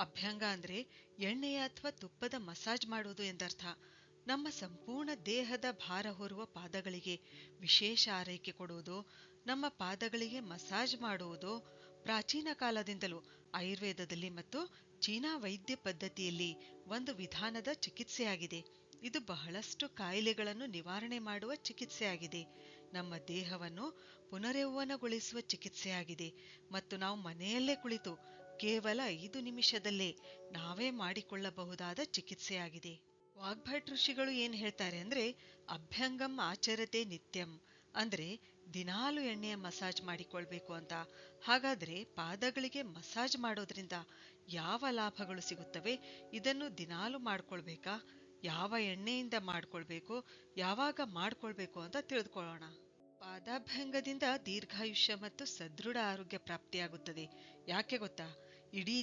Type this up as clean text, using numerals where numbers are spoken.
ಅಭ್ಯಂಗ ಅಂದ್ರೆ ಎಣ್ಣೆಯ ಅಥವಾ ತುಪ್ಪದ ಮಸಾಜ್ ಮಾಡುವುದು ಎಂದರ್ಥ. ನಮ್ಮ ಸಂಪೂರ್ಣ ದೇಹದ ಭಾರ ಹೊರುವ ಪಾದಗಳಿಗೆ ವಿಶೇಷ ಆರೈಕೆ ಕೊಡುವುದು, ನಮ್ಮ ಪಾದಗಳಿಗೆ ಮಸಾಜ್ ಮಾಡುವುದು ಪ್ರಾಚೀನ ಕಾಲದಿಂದಲೂ ಆಯುರ್ವೇದದಲ್ಲಿ ಮತ್ತು ಚೀನಾ ವೈದ್ಯ ಪದ್ಧತಿಯಲ್ಲಿ ಒಂದು ವಿಧಾನದ ಚಿಕಿತ್ಸೆಯಾಗಿದೆ. ಇದು ಬಹಳಷ್ಟು ಕಾಯಿಲೆಗಳನ್ನು ನಿವಾರಣೆ ಮಾಡುವ ಚಿಕಿತ್ಸೆಯಾಗಿದೆ. ನಮ್ಮ ದೇಹವನ್ನು ಪುನರ್ಯೌವನಗೊಳಿಸುವ ಚಿಕಿತ್ಸೆಯಾಗಿದೆ ಮತ್ತು ನಾವು ಮನೆಯಲ್ಲೇ ಕುಳಿತು ಕೇವಲ 5 ನಿಮಿಷದಲ್ಲೇ ನಾವೇ ಮಾಡಿಕೊಳ್ಳಬಹುದಾದ ಚಿಕಿತ್ಸೆಯಾಗಿದೆ. ವಾಗ್ಭಟ್ ಋಷಿಗಳು ಏನ್ ಹೇಳ್ತಾರೆ ಅಂದ್ರೆ, ಅಭ್ಯಂಗಂ ಆಚರತೆ ನಿತ್ಯಂ ಅಂದ್ರೆ ದಿನಾಲು ಎಣ್ಣೆಯ ಮಸಾಜ್ ಮಾಡಿಕೊಳ್ಬೇಕು ಅಂತ. ಹಾಗಾದ್ರೆ ಪಾದಗಳಿಗೆ ಮಸಾಜ್ ಮಾಡೋದ್ರಿಂದ ಯಾವ ಲಾಭಗಳು ಸಿಗುತ್ತವೆ? ಇದನ್ನು ದಿನಾಲು ಮಾಡ್ಕೊಳ್ಬೇಕಾ? ಯಾವ ಎಣ್ಣೆಯಿಂದ ಮಾಡ್ಕೊಳ್ಬೇಕು, ಯಾವಾಗ ಮಾಡ್ಕೊಳ್ಬೇಕು ಅಂತ ತಿಳಿದುಕೊಳ್ಳೋಣ. ಪಾದಾಭ್ಯಂಗದಿಂದ ದೀರ್ಘಾಯುಷ್ಯ ಮತ್ತು ಸದೃಢ ಆರೋಗ್ಯ ಪ್ರಾಪ್ತಿಯಾಗುತ್ತದೆ. ಯಾಕೆ ಗೊತ್ತಾ? ಇಡೀ